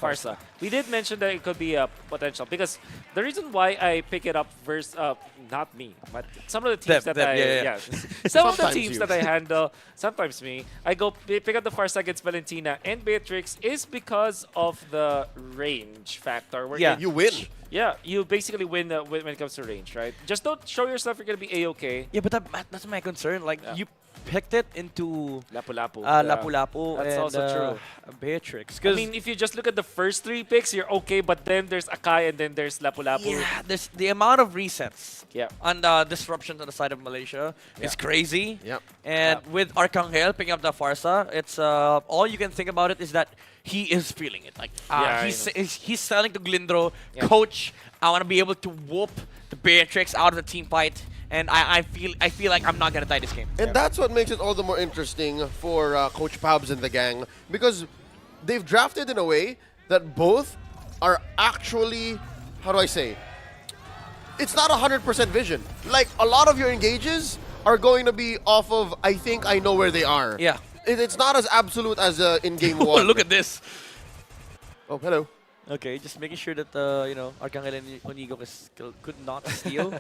Farsa. We did mention that it could be a potential because the reason why I pick it up versus not me, but some of the teams that some of the teams that I handle, sometimes me, I go pick up the Farsa against Valentina and Beatrix is because of the range factor. Yeah, You win. Yeah, you basically win when it comes to range, right? Just don't show yourself you're gonna be a-okay. Yeah, but that's my concern. Like you picked it into Lapu-Lapu. Lapu-Lapu That's and also Beatrix. I mean, if you just look at the first 3 picks, you're okay, but then there's Akai and then there's Lapu-Lapu. yeah, there's the amount of resets Yeah. and disruptions on the side of Malaysia is crazy. Yep. And with Arcangel picking up the Farsa, it's all you can think about it is that he is feeling it. Like he's telling to Glindro, Coach, I want to be able to whoop the Beatrix out of the team fight. And I feel like I'm not gonna tie this game. And that's what makes it all the more interesting for Coach Pabs and the gang, because they've drafted in a way that both are actually, how do I say, it's not 100% vision. Like, a lot of your engages are going to be off of, I think I know where they are. Yeah. It's not as absolute as in game Oh, one. look at this. Oh, hello. Okay, just making sure that Arcangel and Onigo could not steal.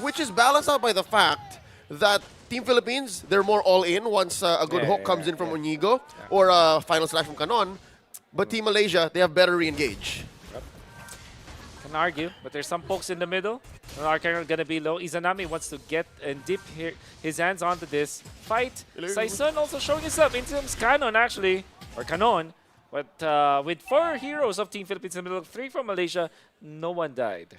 Which is balanced out by the fact that Team Philippines, they're more all-in once a good hook comes in from Onigo or a final slash from Canon. But Team Malaysia, they have better re-engage. Can argue, but there's some pokes in the middle. Arcangel gonna be low. Izanami wants to get and dip his hands onto this fight. Saison also showing himself into Canon actually, or Canon. But with 4 heroes of Team Philippines in the middle, 3 from Malaysia, no one died.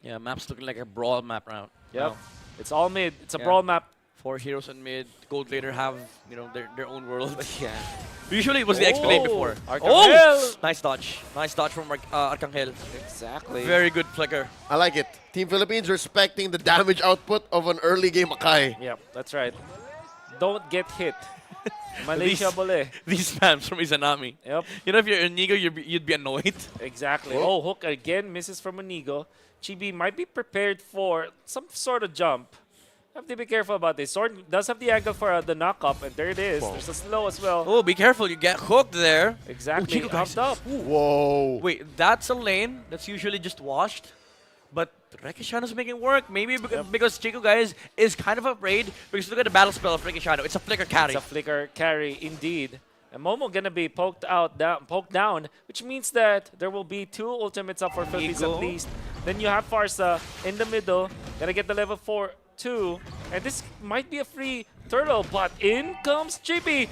Yeah, map's looking like a brawl map round. Yep, it's all mid. It's a brawl map. 4 heroes in mid. Gold later have their own world. Yeah. Usually it was the XP lane before. Arcangel. Nice dodge. Nice dodge from Arcangel. Exactly. Very good flicker. I like it. Team Philippines respecting the damage output of an early game Akai. Yep, that's right. Don't get hit. Malaysia bole. These spams from Izanami. Yep. You know, if you're Inigo, you'd be annoyed. Exactly. Oh, hook again misses from Onigo. Chibi might be prepared for some sort of jump. Have to be careful about this. Sword does have the angle for the knock-up, and there it is. Whoa. There's a slow as well. Oh, be careful. You get hooked there. Exactly. Oh, Chico guys. Up. Whoa. Wait, that's a lane that's usually just washed. But Rekishano's making work. Maybe because Chico guys is kind of afraid. Because look at the battle spell of Rekishano. It's a flicker carry. It's a flicker carry indeed. And Momo gonna be poked down, which means that there will be 2 ultimates up for Philippines at least. Then you have Farsa in the middle, gonna get the level 4 2, and this might be a free turtle, but in comes Chibi.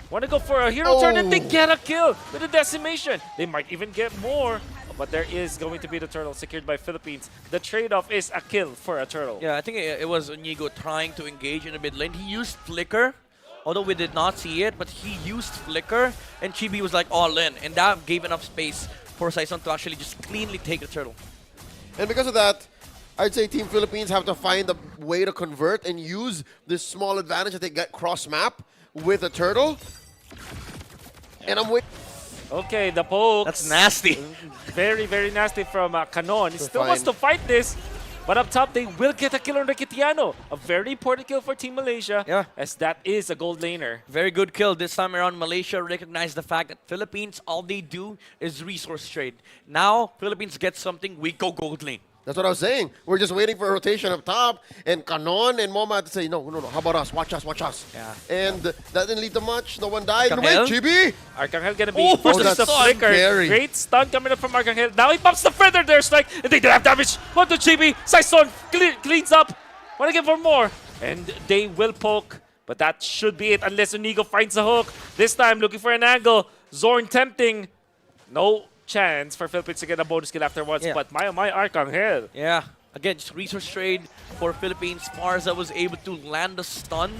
Want to go for a hero turn and they get a kill with a decimation. They might even get more, but there is going to be the turtle secured by Philippines. The trade-off is a kill for a turtle. Yeah, I think it was Onigo trying to engage in the mid lane. He used flicker, although we did not see it, but he used flicker, and Chibi was like all in, and that gave enough space for Saison to actually just cleanly take the turtle. And because of that, I'd say Team Philippines have to find a way to convert and use this small advantage that they get cross-map with a turtle. And I'm waiting. Okay, the poke. That's nasty. Very, very nasty from Canon. He still wants to fight this. But up top, they will get a kill on Rakitiano. A very important kill for Team Malaysia. Yeah. As that is a gold laner. Very good kill. This time around, Malaysia recognized the fact that Philippines, all they do is resource trade. Now, Philippines get something, we go gold lane. That's what I was saying. We're just waiting for a rotation up top, and Canon and Moma had to say, no, how about us? Watch us. Yeah. And that didn't lead to much. No one died. Arcangel? Wait, Chibi! Arcangel gonna be forced that's to flicker. scary. Great stun coming up from Arcangel. Now he pops the feather there, strike, and they do have damage. What to Chibi? Saison cleans up. Wanna get for more. And they will poke, but that should be it unless Onigo finds a hook. This time looking for an angle. Zorn tempting. No chance for Philippines to get a bonus kill afterwards, but my Arcangel. Yeah. Again, just resource trade for Philippines. Farza was able to land a stun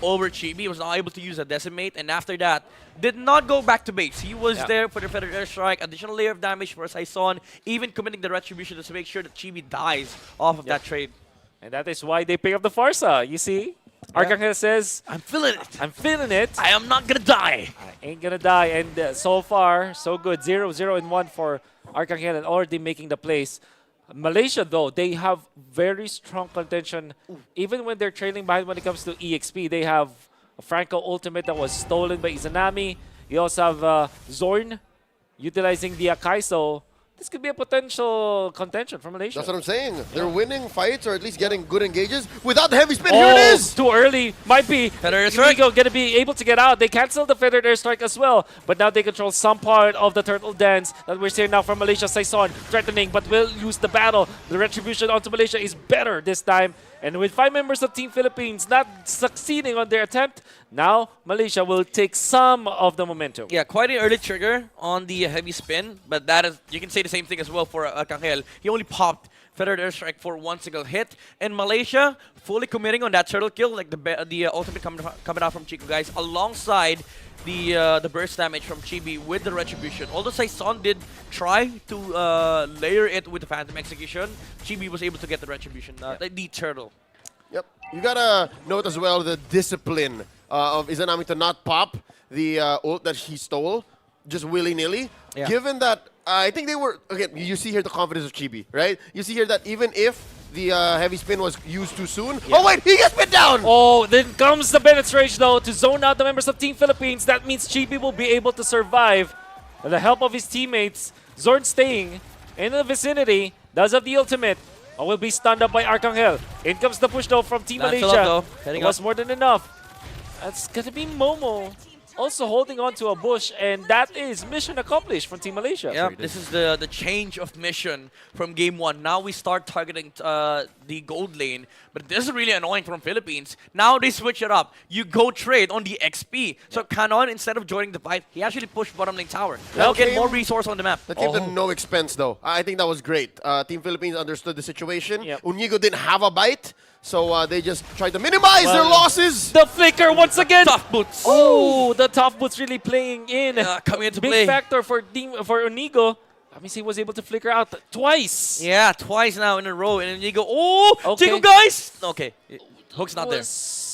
over Chibi. Was not able to use a decimate. And after that, did not go back to base. He was there for the feather airstrike. Additional layer of damage for Saison. Even committing the retribution to make sure that Chibi dies off of that trade. And that is why they pick up the Farsa. You see? Arcangel says, I'm feeling it. I'm feeling it. I am not gonna die. I ain't gonna die. And so far, so good. 0-0-1 for Arcangel and already making the plays. Malaysia, though, they have very strong contention. Even when they're trailing behind when it comes to EXP, they have a Franco ultimate that was stolen by Izanami. You also have Zorn. utilizing the Kaiso, this could be a potential contention for Malaysia. That's what I'm saying. They're winning fights or at least getting good engages without the heavy spin. Here it is! Too early. Might be. Feather airstrike. Inigo gonna be able to get out. They cancel the feathered airstrike as well, but now they control some part of the turtle dance that we're seeing now from Malaysia. Saison threatening, but will lose the battle. The retribution onto Malaysia is better this time. And with 5 members of Team Philippines not succeeding on their attempt, now Malaysia will take some of the momentum. Yeah, quite an early trigger on the heavy spin, but that is, you can say the same thing as well for Arcangel. He only popped feathered airstrike for 1 single hit, and Malaysia fully committing on that turtle kill, like the ultimate coming out from Chico, guys, alongside the burst damage from Chibi with the retribution. Although Saison did try to layer it with the Phantom Execution, Chibi was able to get the retribution, the turtle. Yep. You gotta note as well the discipline of Izanami to not pop the ult that he stole just willy-nilly. Yeah. Given that, I think they were, again, you see here the confidence of Chibi, right? You see here that even if the heavy spin was used too soon. Oh wait, he gets spin down! Oh, then comes the Bennett's Rage though to zone out the members of Team Philippines. That means Chibi will be able to survive with the help of his teammates. Zorn staying in the vicinity, does have the ultimate, but will be stunned up by Arcangel. In comes the push though from Team Malaysia. It was more than enough. That's gonna be Momo also holding on to a bush, and that is mission accomplished from Team Malaysia. Yeah, this is the change of mission from game 1. Now we start targeting the gold lane, but this is really annoying from Philippines. Now they switch it up. You go trade on the XP. So Canon, instead of joining the fight, he actually pushed bottom lane tower. That'll get more resource on the map. That came to no expense though. I think that was great. Team Philippines understood the situation. Yep. Unigo didn't have a bite, so they just tried to minimize their losses. The flicker once again. Tough boots. Oh, the tough boots really playing in. Coming into Big play. factor for Unigo. That means he was able to flicker out twice. Yeah, twice now in a row. And then you go, oh, Okay. Chico, guys! Okay, Hook's not there. Was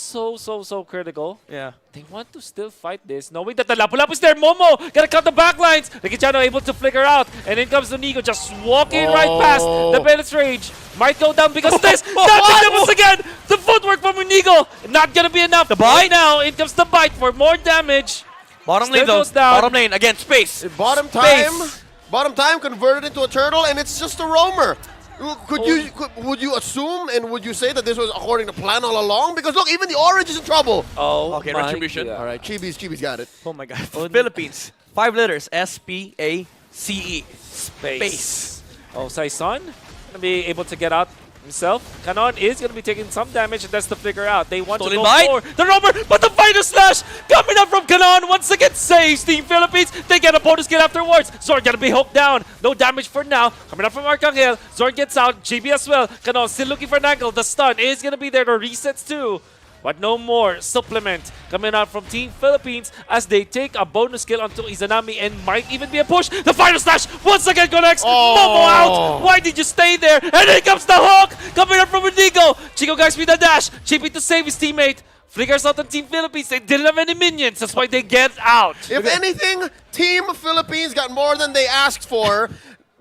so critical. Yeah. They want to still fight this, knowing that the Lapu-Lapu is there. Momo gotta cut the backlines. Rikichano able to flicker out, and in comes Unigo just walking right past the Bennett's Rage. Might go down because this. That once again. The footwork from Unigo not gonna be enough. The bite? Right now, in comes the bite for more damage. Bottom Still lane though. goes down. Bottom lane again. Space. Bottom Space. time converted into a turtle, and it's just a roamer. Would you assume and would you say that this was according to plan all along? Because look, even the orange is in trouble. Oh, Okay, my retribution. God. All right, Chibi's got it. Oh my God. Philippines. 5 letters. S-P-A-C-E. Space. Oh, Saison gonna be able to get out himself. Canon is gonna be taking some damage, and that's the flicker out. They want Stolen to go bite. for the roamer, but the Fighter Slash coming up from Canon once again saves Team Philippines. They get a bonus kill afterwards. Zorn gonna be hooked down. No damage for now. Coming up from Arcangel. Zorn gets out. GB as well. Canon still looking for an angle. The stun is gonna be there. The resets too. But no more supplement coming out from Team Philippines as they take a bonus kill onto Izanami and might even be a push. The Final Slash once again connects. Momo out. Why did you stay there? And here comes the hook coming up from Indigo. Chico guys with a dash. Chippy to save his teammate. Flickers out on Team Philippines. They didn't have any minions. That's why they get out. If anything, Team Philippines got more than they asked for.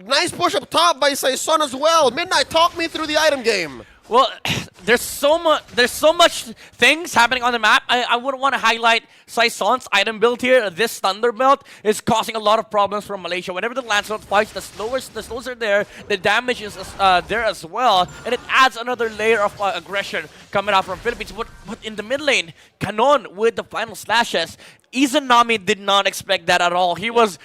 Nice push up top by Saison as well. Midnight, talk me through the item game. Well, there's so much things happening on the map. I would want to highlight Saison's item build here. This Thunder Belt is causing a lot of problems for Malaysia. Whenever the Lancelot fights, the slows are there, the damage is there as well, and it adds another layer of aggression coming out from Philippines. But in the mid lane, Canon with the final slashes, Izanami did not expect that at all. He was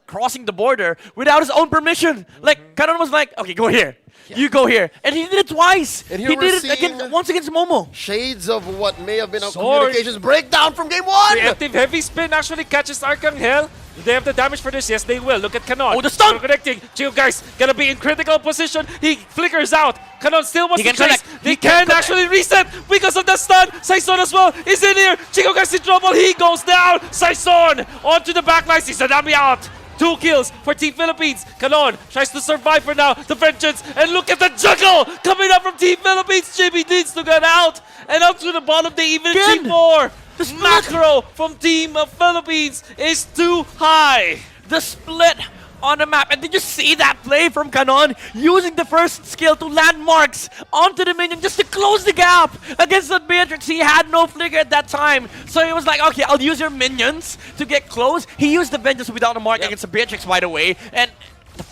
crossing the border without his own permission. Like, Canon was like, okay, go here. You go here. And he did it twice. And He here we're did it seeing once against Momo. shades of what may have been a Sword. communications breakdown from game 1. Preemptive heavy spin actually catches Arcangel. Do they have the damage for this? Yes, they will. Look at Canon. Oh, the stun! Connecting. Chico guys gonna be in critical position. He flickers out. Canon still wants He to can chase. connect. They He can can actually reset because of the stun. Saison as well is in here. Chico guys in trouble. He goes down. Saison onto the backlines. Izanami out. 2 kills for Team Philippines. Canon tries to survive for now. The vengeance. And look at the juggle coming up from Team Philippines. JB needs to get out. And up to the bottom, they even Again. achieve more. The split. Macro from Team Philippines is too high. The split on the map. And did you see that play from Canon? Using the first skill to land marks onto the minion just to close the gap against the Beatrix. He had no flicker at that time. So he was like, okay, I'll use your minions to get close. He used the Vengeance without a mark against the Beatrix, by the way. And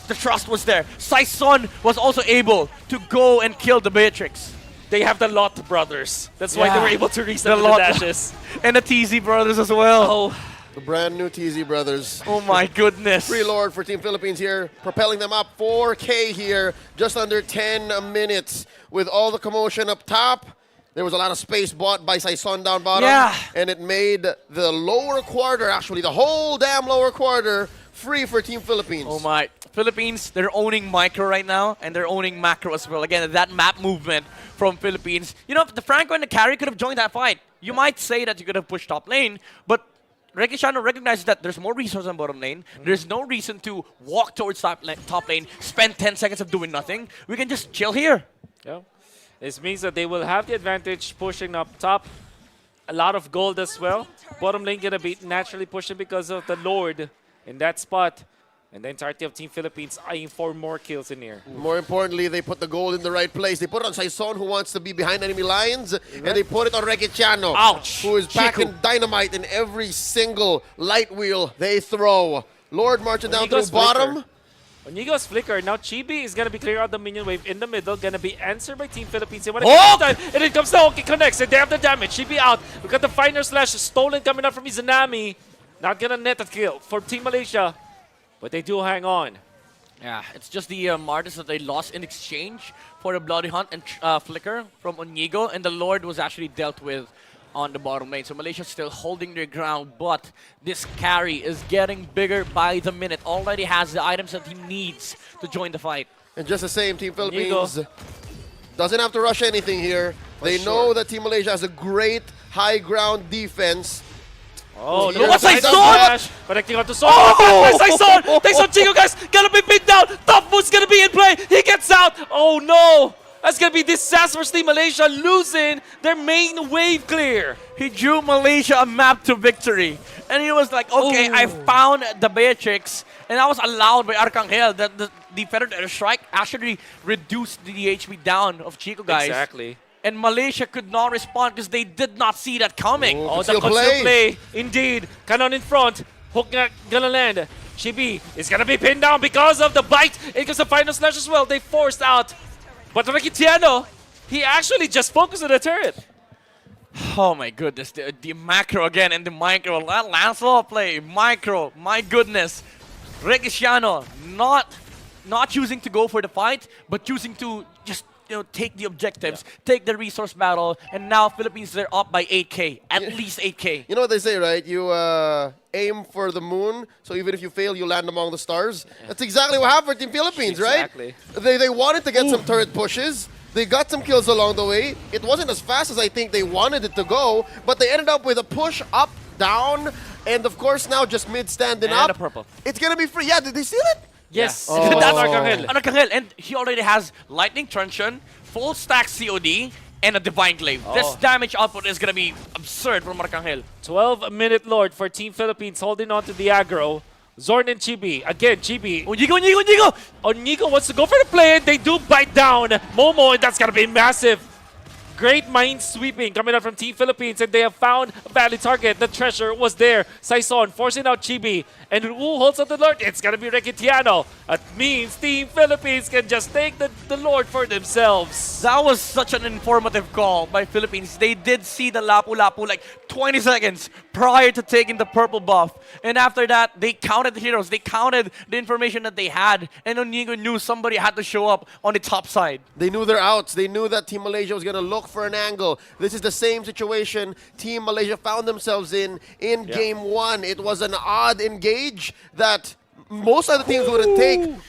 the trust was there. Saison was also able to go and kill the Beatrix. They have the Lot brothers. That's why they were able to reset the Lot dashes. and the TZ brothers as well. Oh, The brand new TZ brothers. Oh my goodness. Free Lord for Team Philippines here, propelling them up 4K here, just under 10 minutes. With all the commotion up top, there was a lot of space bought by Saison down bottom. Yeah. And it made the lower quarter, actually the whole damn lower quarter, free for Team Philippines. Oh my. Philippines, they're owning micro right now, and they're owning macro as well. Again, that map movement from Philippines. You know, the Franco and the carry could have joined that fight. You might say that you could have pushed top lane, but Rekishano recognizes that there's more resources on bottom lane. There's no reason to walk towards top lane, spend 10 seconds of doing nothing. We can just chill here. yeah. This means that they will have the advantage pushing up top. A lot of gold as well. Bottom lane gonna be naturally pushing because of the Lord in that spot. And the entirety of Team Philippines eyeing for more kills in here. More importantly, they put the goal in the right place. They put it on Saison, who wants to be behind enemy lines, and they put it on Rekiciano, Ouch. who is packing dynamite in every single light wheel they throw. Lord marching down through bottom. Onigo's flicker. Now Chibi is going to be clearing out the minion wave in the middle. Going to be answered by Team Philippines. And it comes the Hoki connects, and they have the damage. Chibi out. We got the Finer Slash stolen coming out from Izanami. Not going to net a kill for Team Malaysia. But they do hang on. Yeah, it's just the Martyrs that they lost in exchange for the Bloody Hunt and Flicker from Onigo, and the Lord was actually dealt with on the bottom lane. So Malaysia's still holding their ground, but this carry is getting bigger by the minute. Already has the items that he needs to join the fight. And just the same, Team Philippines doesn't have to rush anything here. They know that Team Malaysia has a great high ground defense. Oh, look at at Saison! Connecting onto Saison. Oh, Saison! Takes on Chico, guys. Gonna be pinned down. Top Boot's gonna be in play. He gets out. Oh, no. That's gonna be disastrous. Team Malaysia losing their main wave clear. He drew Malaysia a map to victory. And he was like, okay, I found the Beatrix. And that was allowed by Arcangel. The Feathered Airstrike actually reduced the HP down of Chico, guys. Exactly. And Malaysia could not respond because they did not see that coming. Oh, The conceal play. Indeed. Canon in front. Hook gonna land. Chibi is gonna be pinned down because of the bite. It goes the Final Slash as well. They forced out. But Rekitiano, he actually just focused on the turret. Oh my goodness, the macro again and the micro. That Lancelot play, micro, my goodness. Regiciano not choosing to go for the fight, but choosing to just take the objectives, take the resource battle, and now Philippines, they're up by 8K, at least 8K. You know what they say, right? You aim for the moon, so even if you fail, you land among the stars. That's exactly what happened for Team Philippines, Exactly. right? They wanted to get some turret pushes. They got some kills along the way. It wasn't as fast as I think they wanted it to go, but they ended up with a push up, down, and of course now just mid standing And up. a purple. It's gonna be free. Yeah, did they steal it? Yes. Yeah. That's Arcangel. Arcangel, and he already has Lightning Truncheon, full stack COD, and a Divine Glaive. This damage output is gonna be absurd from Arcangel. 12-minute Lord for Team Philippines holding on to the aggro. Zorn and Chibi. Again, Chibi. Onigo! Onigo wants to go for the play. They do bite down Momo, and that's going to be massive. Great mind sweeping coming out from Team Philippines, and they have found a valid target. The treasure was there. Saison forcing out Chibi. And who holds up the Lord? It's going to be Rekitiano. That means Team Philippines can just take the Lord for themselves. That was such an informative call by Philippines. They did see the Lapu-Lapu like 20 seconds prior to taking the purple buff. And after that, they counted the heroes. They counted the information that they had. And Onigo knew somebody had to show up on the top side. They knew their outs. They knew that Team Malaysia was going to look for an angle. This is the same situation Team Malaysia found themselves in Game 1. It was an odd engage that most other teams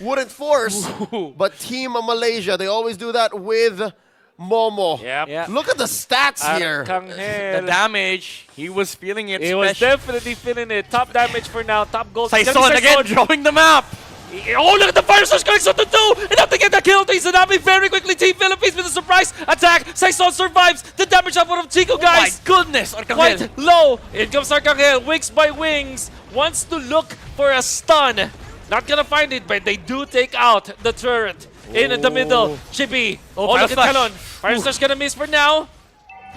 wouldn't force. But Team Malaysia, they always do that with Momo. Yep. Yeah. Look at the stats here. Arcangel. The damage, he was feeling it. He was definitely feeling it. Top damage for now. Top gold. Saison again, drawing the map. Oh, look at the fire source connects on the 2! Enough to get the kill. Izanami very quickly. Team Philippines with a surprise attack. Saison survives. The damage output of Chico, guys. Oh my goodness, Arcangel. Quite low. In comes Arcangel. Wings by wings. Wants to look for a stun. Not gonna find it, but they do take out the turret in the middle. Chibi. Oh, look at Fire Talon. Fire Slash gonna miss for now.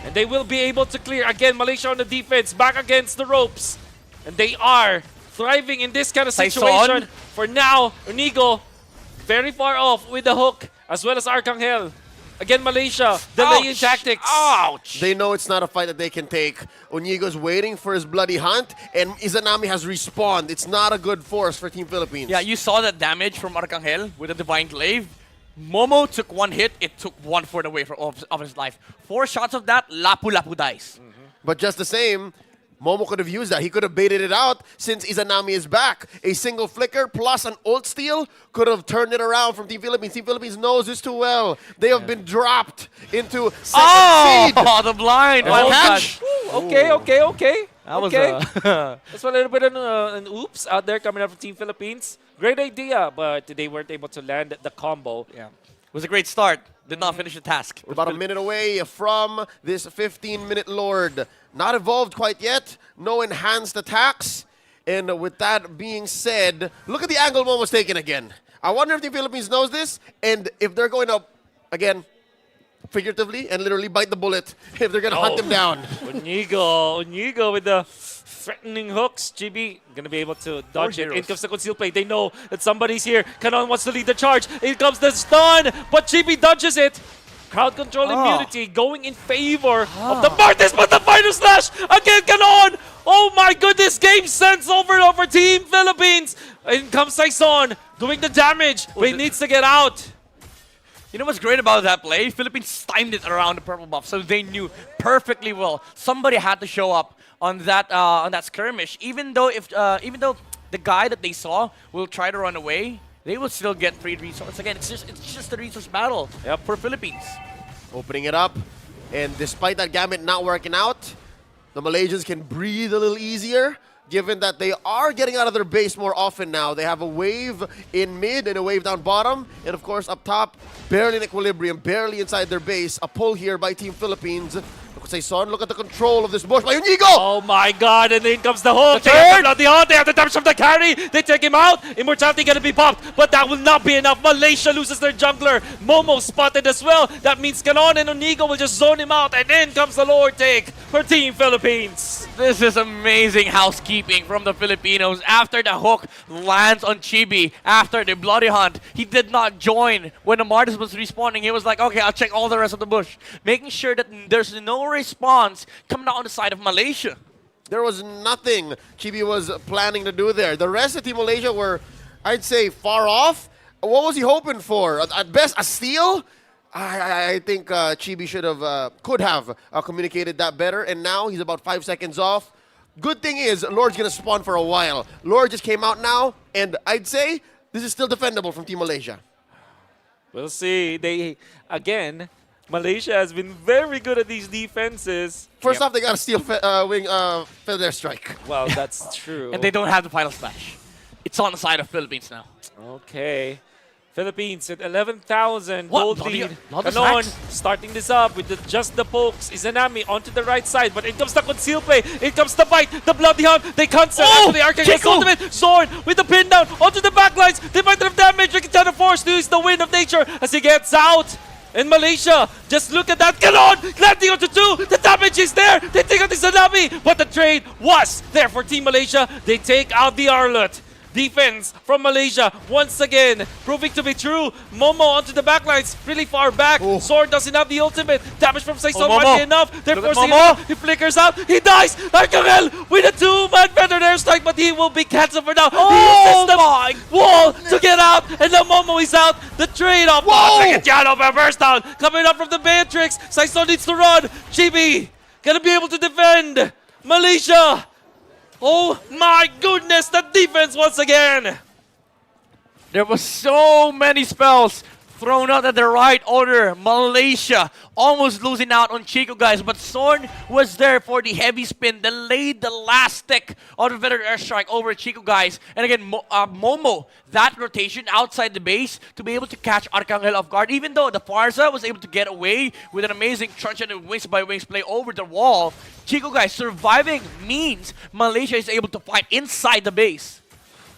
And they will be able to clear. Again, Malaysia on the defense, back against the ropes. And they are thriving in this kind of situation. For now, Unigo very far off with the hook, as well as Arcangel. Again, Malaysia, delaying tactics. Ouch! They know it's not a fight that they can take. Onigo's waiting for his bloody hunt, and Izanami has respawned. It's not a good force for Team Philippines. Yeah, you saw that damage from Arcangel with the Divine Glaive. Momo took one hit, it took 1/4 away of his life. 4 shots of that, Lapu-Lapu dies. But just the same, Momo could have used that. He could have baited it out since Izanami is back. A single flicker plus an ult steal could have turned it around from Team Philippines. Team Philippines knows this too well. They have been dropped into second seed. The blind! One Oh, catch. Okay. that was That's a little bit of an oops out there coming up from Team Philippines. Great idea, but they weren't able to land the combo. yeah. It was a great start. Did not finish the task. We're about a minute away from this 15-minute Lord. Not evolved quite yet. No enhanced attacks. And with that being said, look at the angle Momo's taken again. I wonder if the Philippines knows this, and if they're going to, again, figuratively and literally bite the bullet, if they're going to hunt him down. Unigo with the threatening hooks. GB gonna be able to dodge it. In comes the conceal play. They know that somebody's here. Kanon wants to lead the charge. In comes the stun, but GB dodges it. Crowd control immunity going in favor of the Martis, but the Fire Slash again, Kanon! Oh my goodness, game sense over Team Philippines. In comes Saison doing the damage, but he needs to get out. You know what's great about that play? Philippines timed it around the purple buff, so they knew perfectly well somebody had to show up on that skirmish. Even though the guy that they saw will try to run away, they will still get free resource. Again, it's just a resource battle for Philippines. Opening it up, and despite that gambit not working out, the Malaysians can breathe a little easier, given that they are getting out of their base more often now. They have a wave in mid and a wave down bottom, and of course up top, barely in equilibrium, barely inside their base. A pull here by Team Philippines. Saison, look at the control of this bush by Unigo! Oh my god, and then comes the hook. They have the damage from the carry. They take him out. Immortality gonna be popped, but that will not be enough. Malaysia loses their jungler. Momo spotted as well. That means Kanon and Unigo will just zone him out, and then comes the Lord take for Team Philippines. This is amazing housekeeping from the Filipinos. After the hook lands on Chibi, after the bloody hunt, he did not join when the Martis was respawning. He was like, okay, I'll check all the rest of the bush, making sure that there's no response coming out on the side of Malaysia. There was nothing Chibi was planning to do there. The rest of Team Malaysia were, I'd say, far off. What was he hoping for? At best, a steal? I think Chibi could have communicated that better, and now he's about 5 seconds off. Good thing is, Lord's going to spawn for a while. Lord just came out now, and I'd say this is still defendable from Team Malaysia. We'll see. Malaysia has been very good at these defenses. First off, they got to steal Feather Strike. Well, that's true. And they don't have the final splash. It's on the side of Philippines now. Okay. Philippines at 11,000 gold lead. Not the Kanon stacks. starting this up with just the pokes. Izanami onto the right side, but in comes the conceal play. In comes the bite, the bloody hunt. They cancel actually Arcangel ultimate. Zorn with the pin down onto the backlines. They might have damage. They can force to use the wind of nature as he gets out. In Malaysia, just look at that. Kanon landing onto 2. The damage is there. They take out the Izanami, but the trade was there for Team Malaysia. They take out the Arlet. Defense from Malaysia once again proving to be true. Momo onto the backlines, really far back. Sword doesn't have the ultimate. Damage from Saison might be enough. They're forcing him out. He flickers out. He dies. Arcangel with a 2-man feathered airstrike, but he will be cancelled for now. He uses the wall to get out, and now Momo is out. The trade-off. Yano burst down. Coming up from the Beatrix. Saison needs to run. Chibi gonna be able to defend. Malaysia. Oh my goodness, the defense once again! There was so many spells thrown out at the right order. Malaysia almost losing out on Chico, guys, but Zorn was there for the heavy spin, delayed the last stick of the Veteran Airstrike over Chico, guys. And again, Momo, that rotation outside the base to be able to catch Arcangel off guard, even though the Farza was able to get away with an amazing trunch and wings by wings play over the wall. Chico, guys, surviving means Malaysia is able to fight inside the base.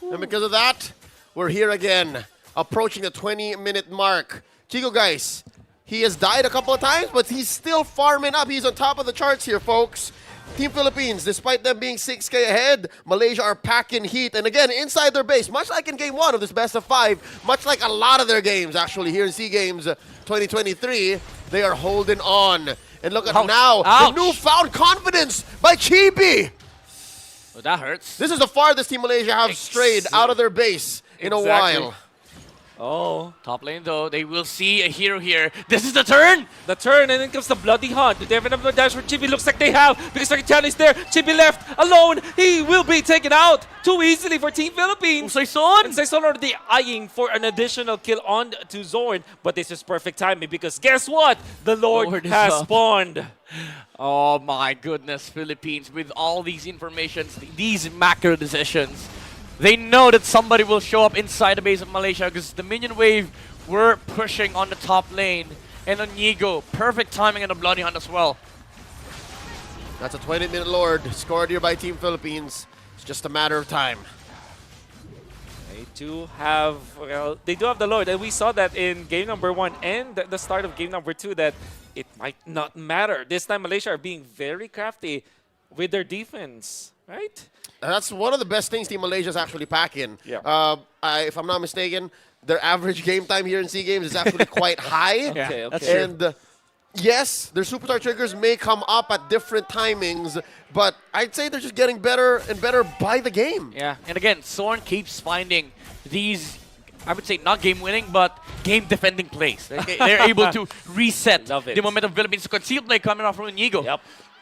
And because of that, we're here again, approaching the 20-minute mark. Chico, guys, he has died a couple of times, but he's still farming up. He's on top of the charts here, folks. Team Philippines, despite them being 6K ahead, Malaysia are packing heat. And again, inside their base, much like in Game 1 of this best of 5, much like a lot of their games, actually, here in SEA Games 2023, they are holding on. And look at now, the newfound confidence by Chibi. Oh, that hurts. This is the farthest Team Malaysia have strayed out of their base in a while. Oh, top lane though, they will see a hero here. This is the turn! The turn, and then comes the bloody hunt. Do they have enough dash for Chibi? Looks like they have, because Sakichan is there. Chibi left alone. He will be taken out too easily for Team Philippines. Saison! And Saison already eyeing for an additional kill on to Zorn. But this is perfect timing, because guess what? The Lord has spawned. Oh my goodness, Philippines, with all these informations, these macro decisions. They know that somebody will show up inside the base of Malaysia because the minion wave were pushing on the top lane. And on Yigo, perfect timing on the Bloody Hunt as well. That's a 20-minute Lord scored here by Team Philippines. It's just a matter of time. They do have, well, they do have the Lord. And we saw that in game number 1 and the start of game number 2 that it might not matter. This time Malaysia are being very crafty with their defense, right? And that's one of the best things Team Malaysia is actually packing. Yeah. If I'm not mistaken, their average game time here in SEA Games is actually quite high. Okay. That's true. And yes, their superstar triggers may come up at different timings, but I'd say they're just getting better and better by the game. Yeah, and again, Zorn keeps finding these, I would say not game-winning, but game-defending plays. They're able to reset the momentum of Philippines. Concealed play coming off from Inigo. Yep.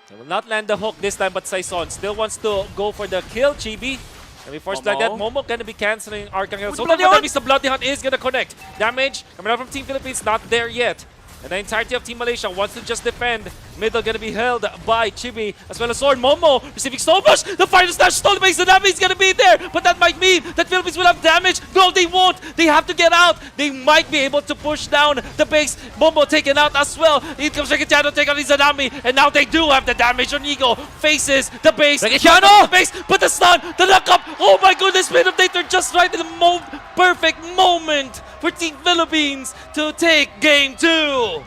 They will not land the hook this time, but Saison still wants to go for the kill. Chibi. And be forced like that. Momo gonna be canceling Archangel. So that means the Bloody Hunt is gonna connect. Damage coming out from Team Philippines, not there yet. And the entirety of Team Malaysia wants to just defend. Middle gonna be held by Chibi as well as Zorn. Momo receiving so much. The final snatch stole the base. The damage is gonna be there. But that might mean that Philippines will have damage. No, they won't. They have to get out. They might be able to push down the base. Momo taken out as well. In comes Regiciano, take out Izanami. And now they do have the damage on Eagle. Faces the base. Regiciano! The base, but the stun, the knock-up. Oh my goodness, Spin of Dater just right in the perfect moment for Team Philippines to take game 2.